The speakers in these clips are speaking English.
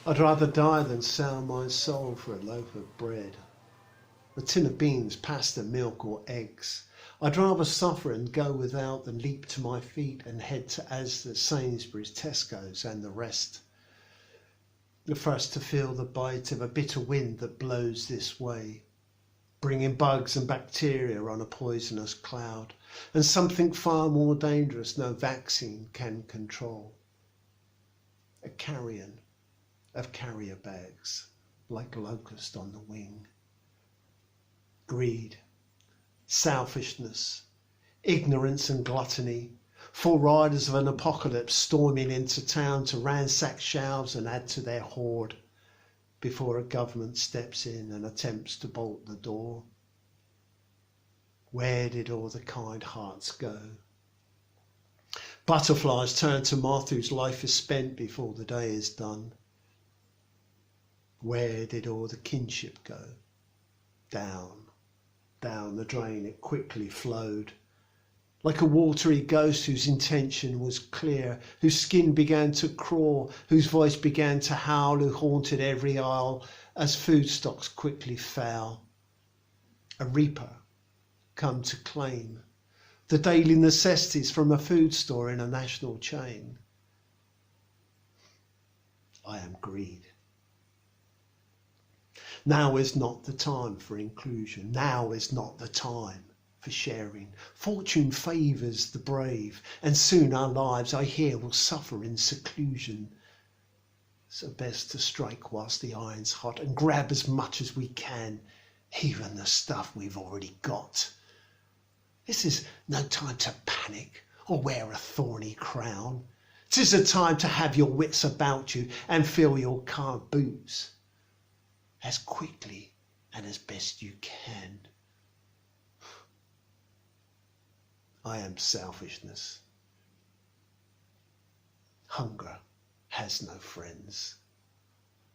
I'd rather die than sell my soul for a loaf of bread, a tin of beans, pasta, milk or eggs. I'd rather suffer and go without than leap to my feet and head to Asda, Sainsbury's, Tesco's and the rest. The first to feel the bite of a bitter wind that blows this way, bringing bugs and bacteria on a poisonous cloud, and something far more dangerous no vaccine can control. A carrion of carrier bags, like a locust on the wing. Greed, selfishness, ignorance and gluttony, full riders of an apocalypse storming into town to ransack shelves and add to their hoard before a government steps in and attempts to bolt the door. Where did all the kind hearts go? Butterflies turn to moth whose life is spent before the day is done. Where did all the kinship go? Down the drain it quickly flowed, like a watery ghost whose intention was clear, whose skin began to crawl, whose voice began to howl, who haunted every aisle as food stocks quickly fell. A reaper come to claim the daily necessities from a food store in a national chain. I am greed. Now is not the time for inclusion. Now is not the time for sharing. Fortune favours the brave, and soon our lives, I hear, will suffer in seclusion. So best to strike whilst the iron's hot and grab as much as we can, even the stuff we've already got. This is no time to panic or wear a thorny crown. 'Tis a time to have your wits about you and fill your car boots as quickly and as best you can. I am selfishness. Hunger has no friends.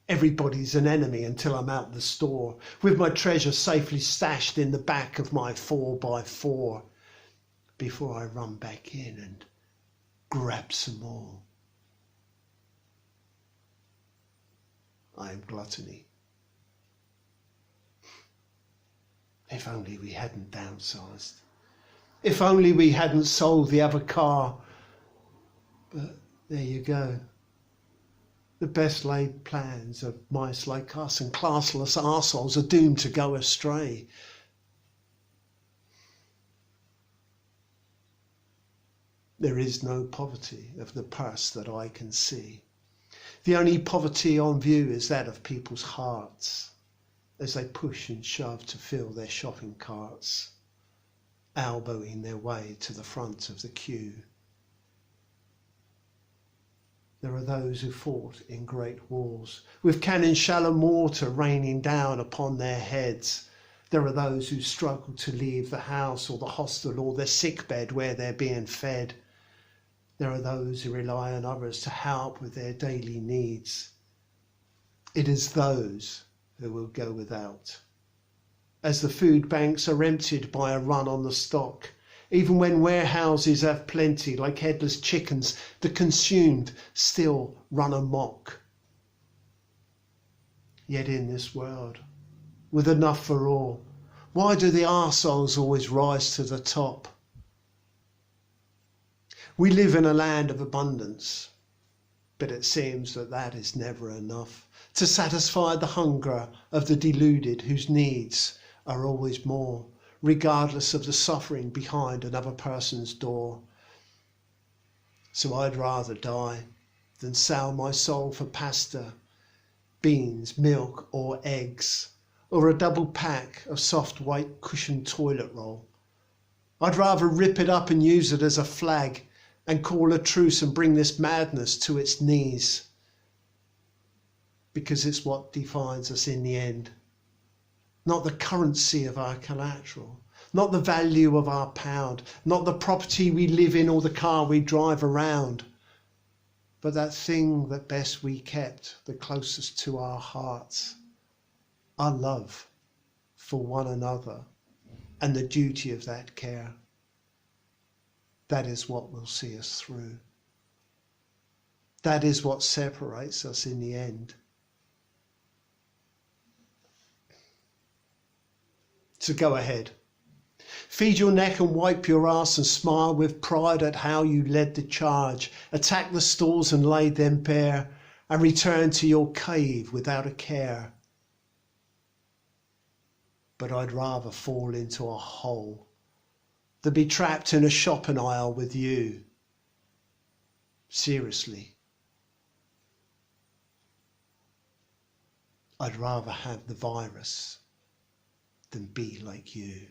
Everybody's an enemy until I'm out the store with my treasure safely stashed in the back of my 4x4 before I run back in and grab some more. I am gluttony. If only we hadn't downsized. If only we hadn't sold the other car. But there you go. The best laid plans of mice like us and classless arseholes are doomed to go astray. There is no poverty of the purse that I can see. The only poverty on view is that of people's hearts as they push and shove to fill their shopping carts, elbowing their way to the front of the queue. There are those who fought in great wars, with cannon shell and mortar raining down upon their heads. There are those who struggle to leave the house or the hostel or their sickbed where they're being fed. There are those who rely on others to help with their daily needs. It is those who will go without, as the food banks are emptied by a run on the stock. Even when warehouses have plenty, like headless chickens, the consumed still run amok. Yet in this world, with enough for all, why do the arseholes always rise to the top? We live in a land of abundance, but it seems that that is never enough to satisfy the hunger of the deluded whose needs are always more, regardless of the suffering behind another person's door. So I'd rather die than sell my soul for pasta, beans, milk or eggs, or a double pack of soft white cushioned toilet roll. I'd rather rip it up and use it as a flag and call a truce and bring this madness to its knees, because it's what defines us in the end. Not the currency of our collateral, not the value of our pound, not the property we live in or the car we drive around, but that thing that best we kept, the closest to our hearts, our love for one another and the duty of that care. That is what will see us through. That is what separates us in the end. So go ahead. Feed your neck and wipe your ass and smile with pride at how you led the charge. Attack the stalls and lay them bare and return to your cave without a care. But I'd rather fall into a hole than be trapped in a shopping aisle with you. Seriously. I'd rather have the virus than be like you.